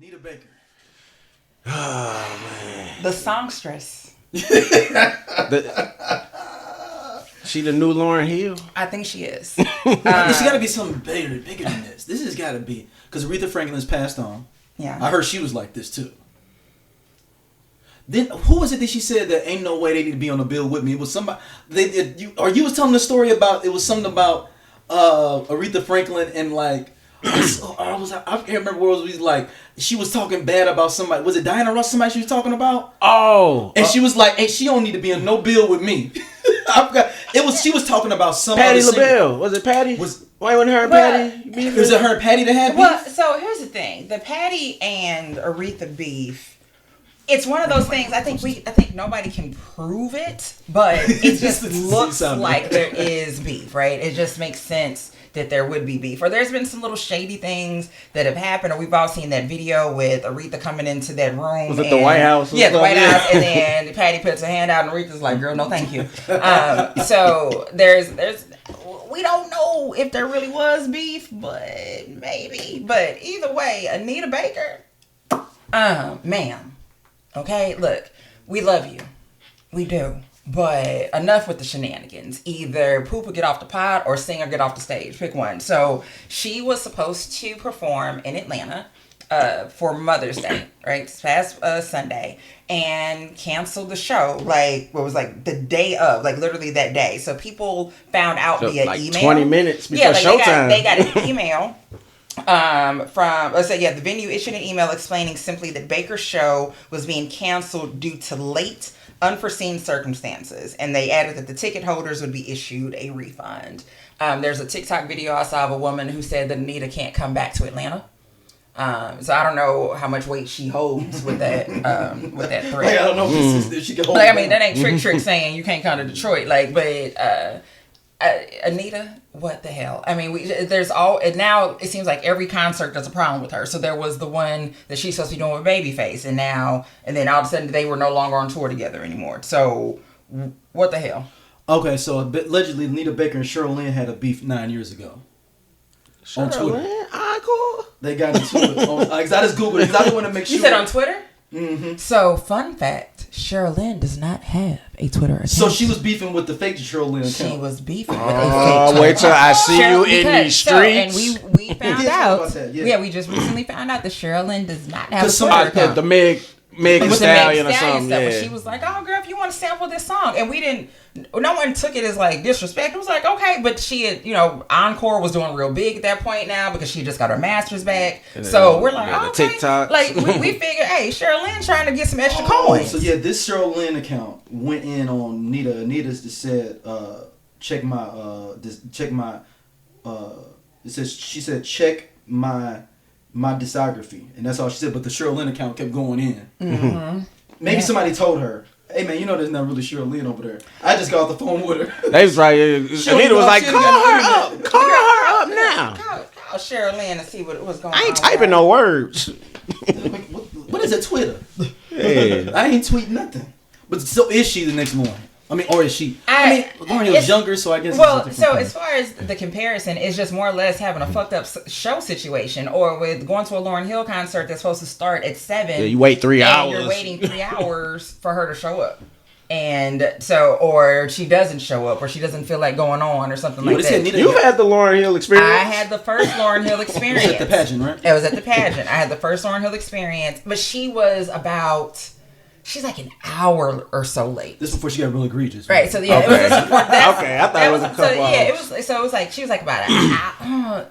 Anita Baker. Oh, man. The songstress. She the new Lauryn Hill? I think she is. She got to be something bigger than this. This has got to be... Because Aretha Franklin's passed on. Yeah. I heard she was like this, too. Then who was it that she said that ain't no way they need to be on a bill with me? It was somebody... you was telling the story about... It was something about Aretha Franklin and like... I can't remember what it was. Like she was talking bad about somebody. Was it Diana Ross? Somebody she was talking about? Oh, and she was like, "Hey, she don't need to be on no bill with me." I forgot. It was she was talking about somebody. Patti LaBelle. Was it Patti? Why wasn't her and Patti? Was it her and Patti that had beef? Well, so here's the thing: the Patti and Aretha beef. It's one of those things. I think nobody can prove it, but it just looks like there is beef, right? It just makes sense that there would be beef. Or there's been some little shady things that have happened, or we've all seen that video with Aretha coming into that room. Was it the White House? Yeah, the White House, and then Patti puts her hand out, and Aretha's like, "Girl, no, thank you." So there's we don't know if there really was beef, but maybe. But either way, Anita Baker, ma'am. Okay, look, we love you. We do. But enough with the shenanigans. Either poop or get off the pot or sing or get off the stage. Pick one. So she was supposed to perform in Atlanta for Mother's Day, right? This past Sunday. And canceled the show, like, what was like the day of, like literally that day. So people found out via like email. 20 minutes before showtime. They got an email. The venue issued an email explaining simply that Baker's show was being canceled due to late, unforeseen circumstances, and they added that the ticket holders would be issued a refund. There's a TikTok video I saw of a woman who said that Anita can't come back to Atlanta. So I don't know how much weight she holds with that threat. Like, I don't know if she can hold. Like, I mean, that ain't trick saying you can't come to Detroit. Like, but Anita, what the hell? I mean, now it seems like every concert there's a problem with her. So there was the one that she's supposed to be doing with Babyface, and then all of a sudden they were no longer on tour together anymore. So what the hell? Okay, so allegedly Anita Baker and Cheryl Lynn had a beef 9 years ago. On Twitter. Encore? They got into it. I just Googled it because I just want to make sure. You said on Twitter? Mm-hmm. So, fun fact, Cheryl Lynn does not have a Twitter account. So she was beefing with the fake Cheryl Lynn account. She was beefing with a fake Twitter wait till I see you in these streets. And we found out. Yeah, we just recently found out that Cheryl Lynn does not have a Twitter account. The Meg Thee Stallion or something. Yeah. She was like, "Oh, girl, if you want to sample this song," and we didn't. No one took it as like disrespect. It was like, okay, but she had, Encore was doing real big at that point now because she just got her master's back. So we're like, okay, TikTok. Like we figured, hey, Cheryl Lynn trying to get some extra coins. So yeah, this Cheryl Lynn account went in on Anita. Anita's just said, check my. It says she said check my discography, and that's all she said. But the Cheryl Lynn account kept going in. Mm-hmm. Maybe somebody told her, "Hey man, there's not really Cheryl Lynn over there." I just got off the phone with her. They was like, Anita was like, call her up now. Call Cheryl Lynn and see what's going on. I ain't typing no words. What is it, Twitter? Yeah. I ain't tweeting nothing. But so is she the next morning? I mean, or is she? Lauryn Hill's younger, so I guess. Well, so as far as the comparison, it's just more or less having a fucked up show situation, or with going to a Lauryn Hill concert that's supposed to start at 7. Yeah, you wait 3 hours. You're waiting 3 hours for her to show up. And so, or she doesn't show up, or she doesn't feel like going on, or something like that. You've had the Lauryn Hill experience. I had the first Lauryn Hill experience. It was at the pageant, right? It was at the pageant. I had the first Lauryn Hill experience, but she's like an hour or so late. This before she got real egregious. Right. So yeah, okay. It was okay, I thought it was a couple hours. Yeah, it was like she was like about an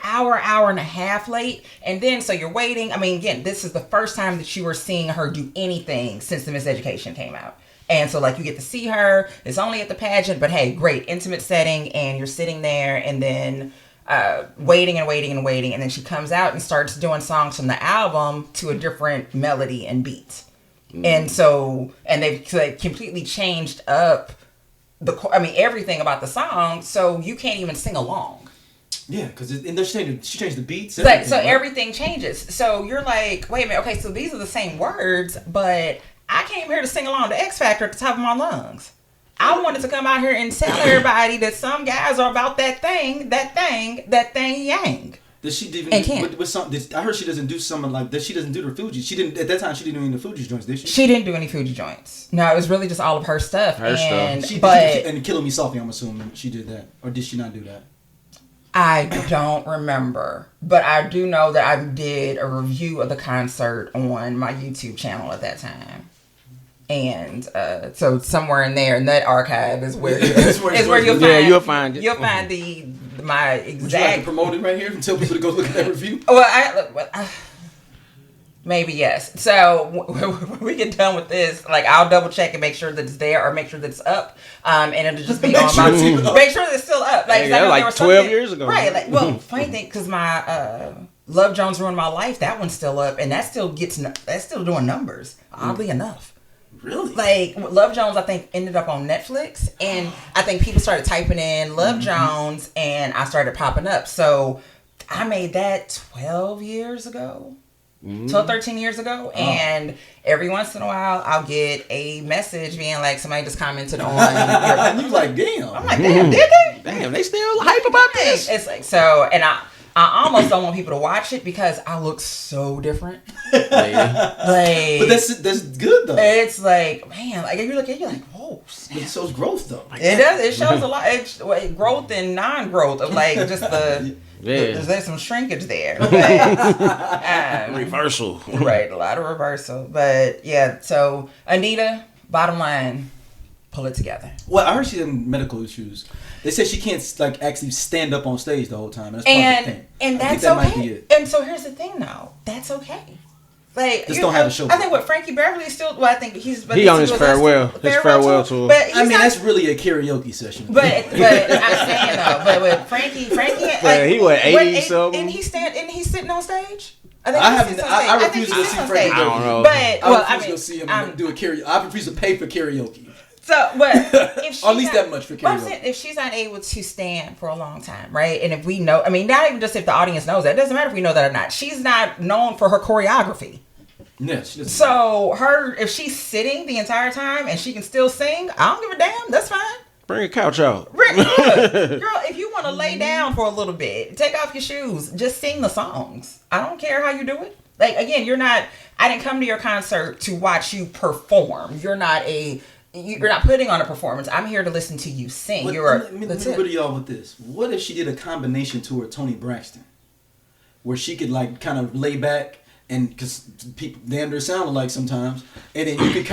hour and a half late, and then so you're waiting. I mean, again, this is the first time that you were seeing her do anything since the Miseducation came out. And so, like, you get to see her. It's only at the pageant, but hey, great intimate setting, and you're sitting there, and then waiting, and then she comes out and starts doing songs from the album to a different melody and beat. And so, and they've completely changed up everything about the song, so you can't even sing along. Yeah, because she changed the beats. So everything changes. So you're like, wait a minute, okay, so these are the same words, but I came here to sing along to X Factor at the top of my lungs. I wanted to come out here and tell everybody that some guys are about that thing yang. Does she even and can't. with some? I heard she doesn't do something like that. She doesn't do the Fuji. She didn't at that time. She didn't do any of the Fuji joints, did she? She didn't do any Fuji joints. No, it was really just all of her stuff. And Killing Me Softly, I'm assuming she did that, or did she not do that? I don't remember, but I do know that I did a review of the concert on my YouTube channel at that time. And so somewhere in there, in that archive is where you'll find my exact. Would you like to promote it right here and tell people to go look at that review? Well, maybe yes. So when we get done with this, like I'll double check and make sure that it's there or make sure that it's up. And it'll just be on my. Make sure that it's still up. Like, yeah, like 12 years ago. Right. Like, well, funny thing, because my Love Jones Ruined My Life, that one's still up, and that's still doing numbers. Oddly enough. Really? Like, Love Jones, I think, ended up on Netflix. And I think people started typing in Love Jones, and I started popping up. So, I made that 12 years ago. 12, 13 years ago. And every once in a while, I'll get a message being like, somebody just commented on your... You like, damn. I'm like, damn, did they? Damn, they still hype about this? It's like, so, and I almost don't want people to watch it because I look so different. Like, but that's good though. It's like, man, like you look at it, you're like, whoa. It shows growth though. It does. It shows a lot. Growth and non-growth of like just the. There's some shrinkage there. But, reversal. Right, a lot of reversal. But yeah, so Anita, bottom line, pull it together. Well, I heard she had medical issues. They said she can't like actually stand up on stage the whole time. That's part of the thing. And that's okay. And so here's the thing, though. That's okay. Like, just don't have a show. I think what Frankie Beverly is still. Well, I think he's. He on his farewell tour. But I mean, that's really a karaoke session. But I'm saying though. But with Frankie, like, he was 80 something. And he's sitting on stage. I refuse to go see Frankie. I don't know. But I refuse to go see him do a karaoke. I refuse to pay for karaoke. So, but if she's at least that much for karaoke. If she's not able to stand for a long time, right? And if we know, I mean, not even just if the audience knows that. It doesn't matter if we know that or not. She's not known for her choreography. Yeah, she doesn't. So if she's sitting the entire time and she can still sing, I don't give a damn. That's fine. Bring a couch out. Girl, if you want to lay down for a little bit, take off your shoes, just sing the songs. I don't care how you do it. Like, again, I didn't come to your concert to watch you perform. You're not putting on a performance. I'm here to listen to you sing. Let me go to y'all with this. What if she did a combination tour with Toni Braxton, where she could like kind of lay back and because people damn near sound alike sometimes, and then you could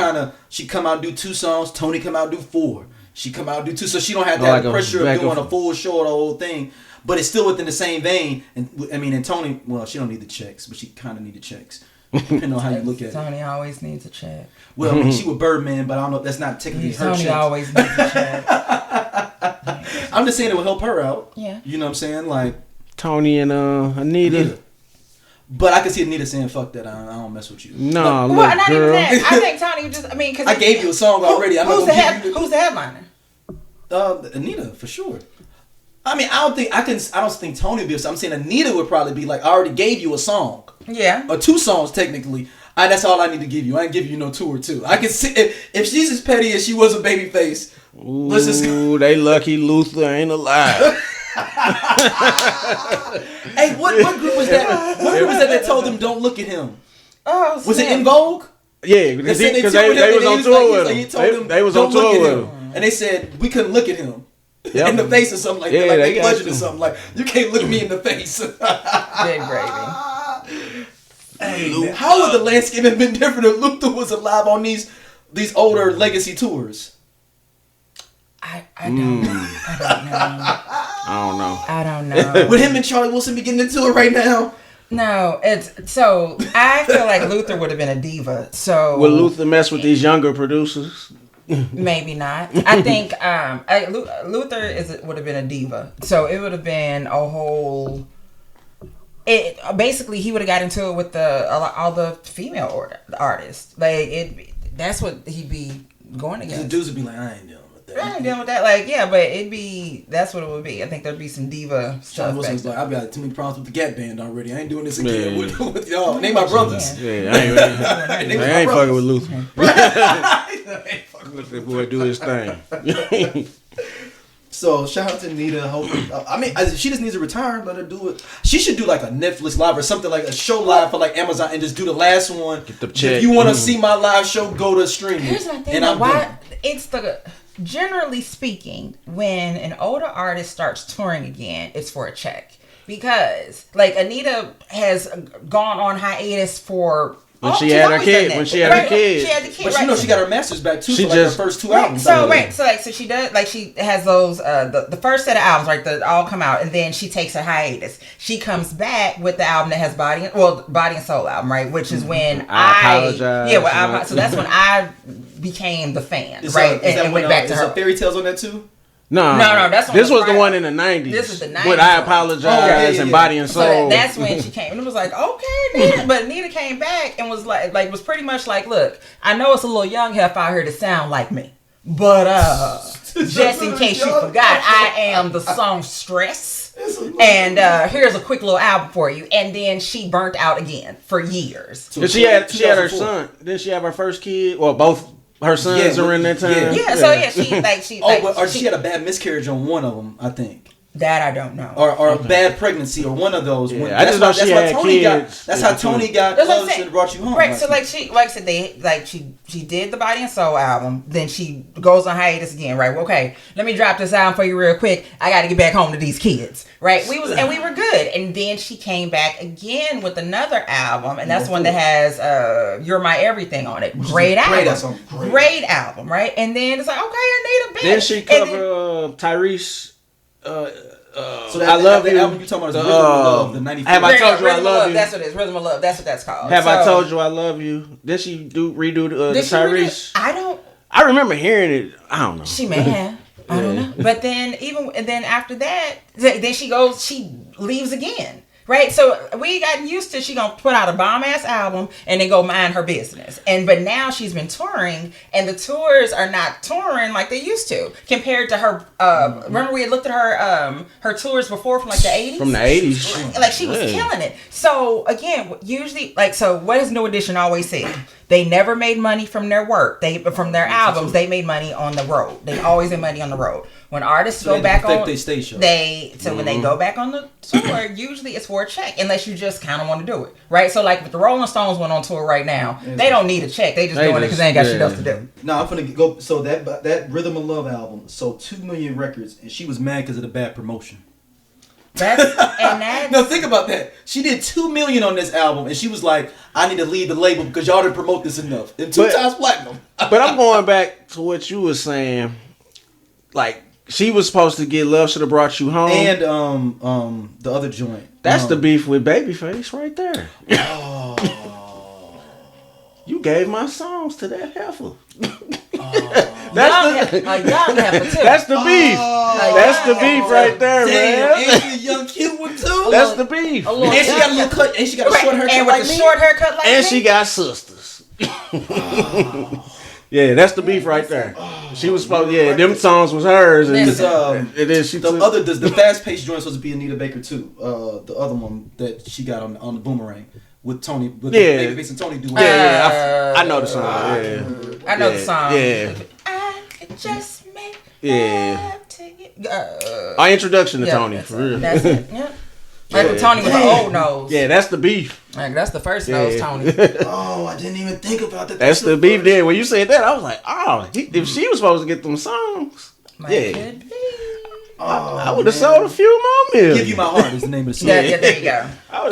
she come out and do 2 songs. Toni come out and do 4. She come out and do 2, so she don't have that pressure of doing a full show or the whole thing. But it's still within the same vein. And I mean, and Toni, well, she don't need the checks, but she kind of need the checks. Depending on how you look at it. Toni always needs a check. Well, I mean, she was Birdman, but I don't know if that's not technically her check. Toni always needs a check. I'm just saying it will help her out. Yeah. You know what I'm saying? Like Toni and Anita. But I can see Anita saying, fuck that, I don't mess with you. No, look, well, not girl. Even that. I think Toni just, because I gave you a song already. Who's the headliner? Anita, for sure. I mean, I don't think Toni would be. I'm saying Anita would probably be like, I already gave you a song. Yeah. Or 2 songs, technically. That's all I need to give you. I ain't give you no 2 or 2. I can see, if she's as petty as she was a Babyface. Let's just go. They lucky Luther ain't alive. Hey, what group was that? What group was that told them don't look at him? Oh, was it In Vogue? Yeah, because they was on tour with him. They was on tour with him. And they said we couldn't look at him in the face or something like that. Like they budgeted or something. Like, you can't look me in the face. Good gravy. Hey, man, how would the landscape have been different if Luther was alive on these older legacy tours? I don't know. I don't know. Would him and Charlie Wilson be getting into it right now? No, so I feel like Luther would have been a diva. So would Luther mess with these younger producers? Maybe not. I think Luther would have been a diva. So it would have been a whole. Basically, he would have got into it with all the female artists. Like that's what he'd be going against. The dudes would be like, I ain't dealing with that. I ain't dealing with that. Like, yeah, but that's what it would be. I think there'd be some diva stuff. Like, I've got too many problems with the Gap Band already. I ain't doing this again with y'all. Name my brothers. Yeah, I ain't fucking with Luther. Let the boy do his thing. So shout out to Anita. She just needs to retire. Let her do it. She should do like a Netflix live or something, like a show live for like Amazon, and just do the last one. Get the check. If you want to see my live show, go to streaming. Here's my thing. It's the generally speaking, when an older artist starts touring again, it's for a check. Because like Anita has gone on hiatus for. When she had her kid. She had the kid. But she got her masters back too. For like her first 2 albums. So she does she has those the first set of albums that all come out, and then she takes a hiatus. She comes back with the album that has Body and Soul album, right? Which is when I apologize. Yeah, so that's when I became the fan, right? And went back to her. Fairy Tales on that too. No. This was the one in the 90s. This is the 90s. With I Apologize and Body and Soul. So that's when she came. And it was like, okay, Nita. But Nita came back and was was pretty much like, look, I know it's a little young hef out here to sound like me. But just in case you forgot, I am the song Stress. And here's a quick little album for you. And then she burnt out again for years. So she had her son. Didn't she have her first kid? Well, both. Her sons are in that time. She had a bad miscarriage on one of them, I think. That I don't know. Or a bad pregnancy, or one of those. Yeah, I just know she had kids. That's how Tony got close and brought you home. Right. So she did the Body and Soul album. Then she goes on hiatus again. Right. Well, okay. Let me drop this album for you real quick. I got to get back home to these kids. Right. We were good. And then she came back again with another album, and that's one that has "You're My Everything" on it. Great album. Right. And then it's like, okay, Anita Baker. Then she covered Tyrese. So I love the album you talking about is Rhythm of Love, the 94. Have I told you I love you? That's what it is. Rhythm of Love. That's what that's called. Have I told you I love you? Did she redo the Tyrese? I remember hearing it. I don't know. She may have. I don't know. But then after that, then she leaves again. Right, so we gotten used to she gonna put out a bomb ass album and then go mind her business. But now she's been touring, and the tours are not touring like they used to compared to her. Remember we had looked at her tours before from like the 80s. From the 80s, like she was killing it. So again, usually what has New Edition always said? They never made money from their work. From their albums, they made money on the road. They always made money on the road. When artists go back on, when they go back on the tour, usually it's for a check, unless you just kind of want to do it, right? So like if the Rolling Stones went on tour right now, they don't need a check. They just doing it because they ain't got shit else to do. No, I'm gonna go. So that Rhythm of Love album sold 2 million records, and she was mad because of the bad promotion. No, think about that. She did 2 million on this album, and she was like, "I need to leave the label because y'all didn't promote this enough." And 2 times platinum. But I'm going back to what you were saying, like. She was supposed to get Love Should Have Brought You Home. And the other joint. That's the beef with Babyface right there. You gave my songs to that heifer. That's the beef. That's the beef right there, man. And she a young cute one too. That's the beef. And she got a little cut. And she got a short haircut like me. Short haircut like me. And she got sisters. Yeah, that's the beef right there. She was supposed, them songs was hers, and then she the fast paced joint was supposed to be Anita Baker too. The other one that she got on the Boomerang with Tony, with Babyface and Tony do. I know the song. I know the song. Yeah, I could just make love to you. Our introduction to Tony, for real. That's it. Yeah. Like with Tony with the old nose. Yeah, that's the beef. Like that's the first nose, Tony. Oh, I didn't even think about that. That's the beef. Then when you said that, I was like, if she was supposed to get them songs, I would have sold a few more million. Give You My Heart is the name of the song. Yeah, there you go. I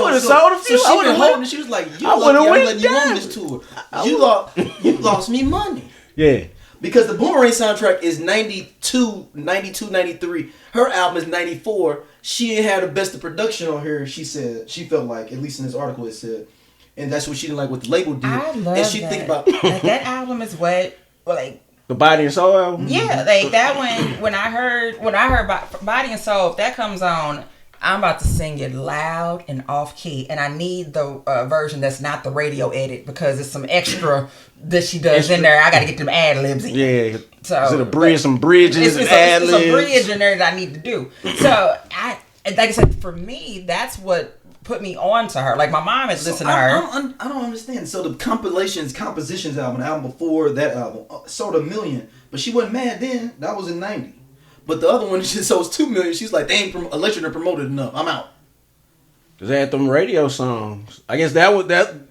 would have sold a few. So she been holding. She was like, "You lucky I'm letting you on this tour. You lost me money." Yeah. Because the Boomerang soundtrack is 92, 93. Her album is 94. She ain't had the best of production on her, she said. She felt like, at least in this article it said. And that's what she didn't like what the label did. I love and she that. think about that album is what, like... The Body and Soul album? Yeah, like that one, when I heard Body and Soul, if that comes on... I'm about to sing it loud and off key, and I need the version that's not the radio edit because it's some extra that she does in there. I got to get them ad libs in. Yeah, so is it a bridge, some bridges and ad libs? It's a bridge in there that I need to do. So like I said, for me, that's what put me on to her. Like my mom had listened to her. I don't understand. So the compositions album, the album before that album, sold 1 million, but she wasn't mad then. That was in 90. But the other one just sells 2 million. She's like, they ain't Electra promoted enough. I'm out. Cause they had them radio songs. I guess that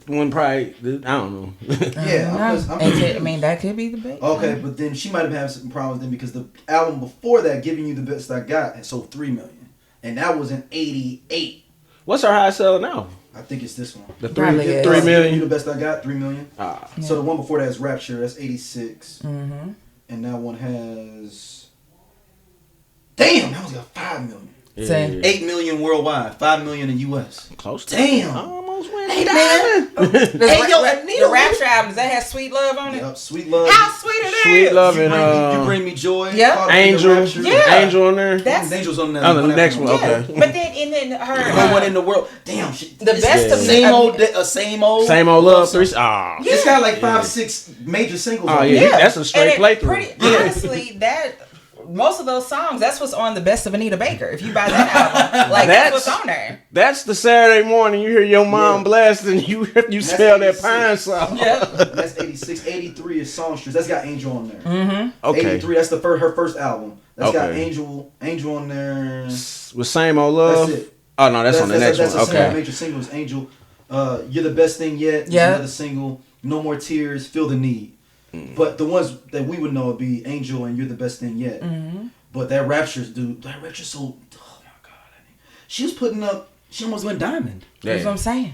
one probably. I don't know. Yeah, I mean that could be the big. Okay, but then she might have had some problems then because the album before that, Giving You the Best I Got, had sold 3 million, and that was in '88. What's her high sell now? I think it's this one. The Probably 3 is. 3 million. Giving You the Best I Got, 3 million. Ah. So the one before that is Rapture. That's '86, Mm-hmm. and that one has. Damn, that one's got 5 million. Same. 8 million worldwide, 5 million in US. Close to Damn. Almost went Hey, diamond. Hey, yo, Anita, the Rapture album, does that have Sweet Love on it? Yep, Sweet Love. How sweet it is! Sweet Love and You Bring Me Joy. Yeah. Caught Up in Angel. the Rapture. Yeah. Angel on there. That's Angel's on that. Oh, the next one. yeah. Okay. But then her No one in the world. Damn. The best of same me- old, same old. Same old love. Three. Ah. It's got like 5, 6 major singles. Oh on yeah, it. that's a straight And it playthrough. Pretty, honestly, that most of those songs, that's what's on the Best of Anita Baker. If you buy that album, like that's what's on there. That's the Saturday morning you hear your mom Yeah. blast and you smell that 86. pine salt. Yeah. That's 86. 83 is Songstress. That's got Angel on there. Mm-hmm. Okay. 83. That's her first album. That's got Okay. Angel on there. With Same Old Love. That's it. Oh no, that's on the next That's one. a single, Okay. major single is Angel. You're the Best Thing Yet. Is Yeah. Another single. No More Tears. Feel the Need. But the ones that we would know would be Angel and You're the Best Thing Yet. Mm-hmm. But that Rapture's dude, that Rapture's so, oh my God. She was putting up, she almost went diamond. That's what I'm saying.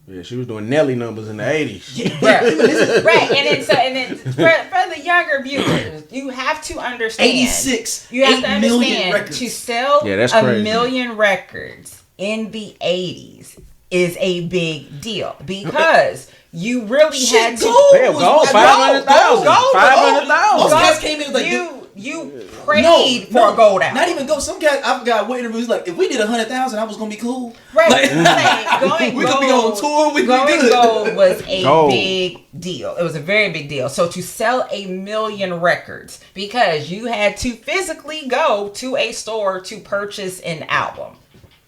Yeah, she was doing Nelly numbers in the 80s. Right, and then for the younger viewers, you have to understand. 86. You have 8 to million understand records. to sell Yeah, that's a crazy. million records in the 80s is a big deal because you really had to. Hell, gold, 500,000. Gold. 500,000. Most guys came in like, You prayed for a gold album. Not even gold. Some guys, I've got what interviews like, if we did 100,000, I was gonna be cool. Right. Like, Going we could be on tour. We Going could be good. gold was a Gold. big deal. It was a very big deal. So to sell a million records because you had to physically go to a store to purchase an album,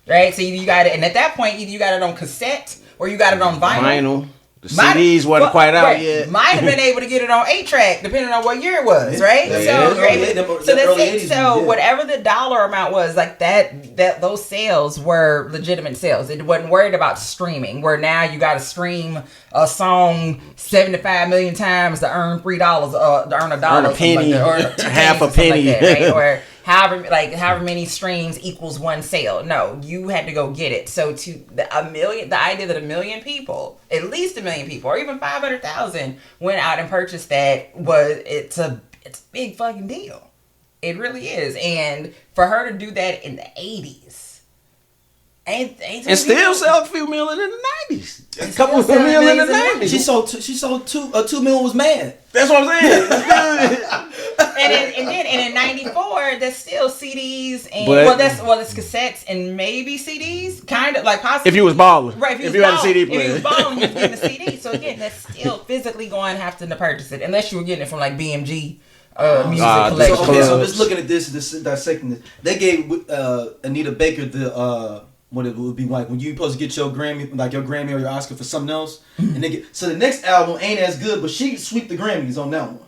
right? So you got it, and at that point, either you got it on cassette or you got it on vinyl. The CDs wasn't quite out yet. Might have been able to get it on 8-track, depending on what year it was, Yeah. right? Yeah. So, Yeah. you're able- Them so that's early it. 80s, So yeah. whatever the dollar amount was, like that those sales were legitimate sales. It wasn't worried about streaming, where now you got to stream a song 75 million times to earn $3, to earn a dollar, Earn a penny, or 2 half a pennies or something penny. like that, right? Or however many streams equals one sale. No, you had to go get it. So the idea that a million people, at least a million people, or even 500,000 went out and purchased that it's a big fucking deal. It really is. And for her to do that in the 80s, ain't And still sell a few million in the 90s. A couple of selling million in the millions in the 90s. She sold 2 million was mad. That's what I'm saying. and in '94, that's still CDs and But- it's cassettes and maybe CDs, kind of like possibly. If you was balling. Right, If you had a CD If you player. was balling, you was getting a CD. So again, that's still physically going to have to purchase it, unless you were getting it from like BMG music collection. So just looking at this dissecting this, they gave Anita Baker the what it would be like when you supposed to get your Grammy, like your Grammy or your Oscar for something else, and they get, so the next album ain't as good, but she sweep the Grammys on that one.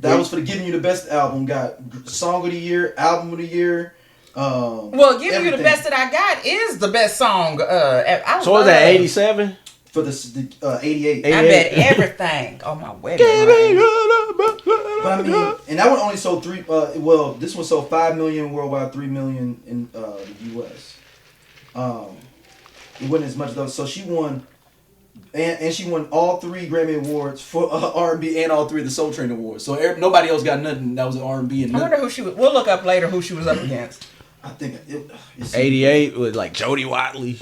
That was for the Giving You the Best album. Got Song of the Year, Album of the Year. Well, Giving You the Best That I Got is the best song. So was that 87? For the 88. I bet everything on my wedding ring. But I mean, and that one only sold 3. Well, this one sold 5 million worldwide, 3 million in the U.S. It wasn't as much though. So she won, and she won all 3 Grammy awards for R&B and all 3 of the Soul Train awards. So nobody else got nothing. That was an R&B and I nothing. wonder who she was. We'll look up later who she was up against. I think it's 88 was like Jody Watley.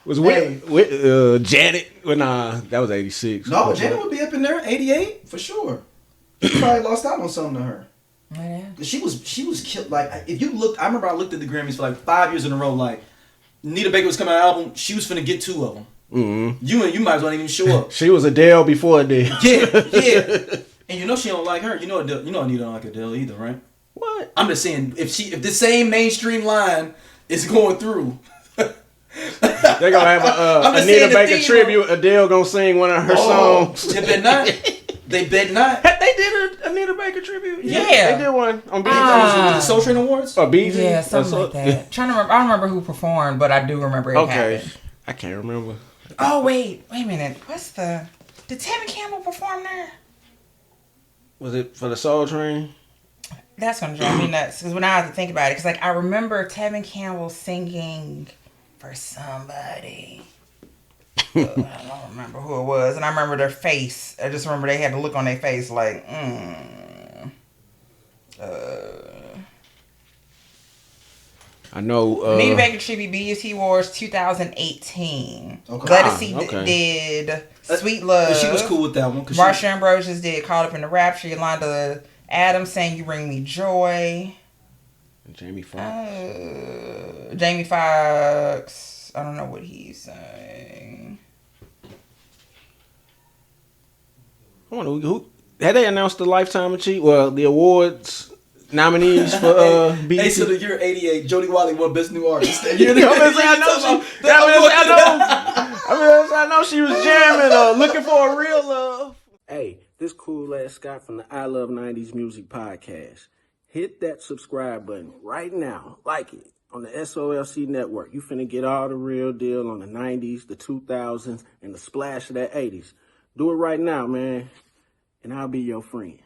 Was Hey. with Janet? Well, nah, that was 86. No, but Janet would be up in there, 88 for sure. She probably lost out on something to her. Yeah. She was killed. Like, if you look, I remember I looked at the Grammys for like 5 years in a row. Like, Anita Baker was coming out with an album. She was finna get 2 of them. Mm-hmm. You might as well even show up. She was Adele before Adele. Yeah. And you know she don't like her. You know Anita don't like Adele either, right? What? I'm just saying, if the same mainstream line is going through, They're gonna have I'm a just saying Anita the Baker theme tribute. Adele gonna sing one of her songs. They bet not. They bet not. They they did a Anita Baker tribute. Yeah. They did one on BET. The Soul Train Awards? Or BET? Yeah, something like that. Trying to remember. I don't remember who performed, but I do remember it happened. I can't remember. Oh, wait a minute. Did Tevin Campbell perform there? Was it for the Soul Train? That's going to drive me nuts. Because when I have to think about it, because I remember Tevin Campbell singing for somebody. I don't remember who it was. And I remember their face. I just remember they had to look on their face like, I know. Anita Baker tribute BET Awards 2018. Okay. Glad to see did Sweet Love. She was cool with that one. Marsha Ambrosius did Caught Up in the Rapture. Yolanda Adams sang You Bring Me Joy. Jamie Foxx. Jamie Foxx. I don't know what he's saying. I wonder who had they announced the Lifetime Achievement? Well, the awards nominees for BET. Ace of the Year '88. Jodie Watley won Best New Artist. I know she was jamming, looking for a real love. Hey, this cool ass Scott from the I Love 90s Music Podcast. Hit that subscribe button right now. Like it on the SOLC Network. You finna get all the real deal on the 90s, the 2000s, and the splash of that 80s. Do it right now, man, and I'll be your friend.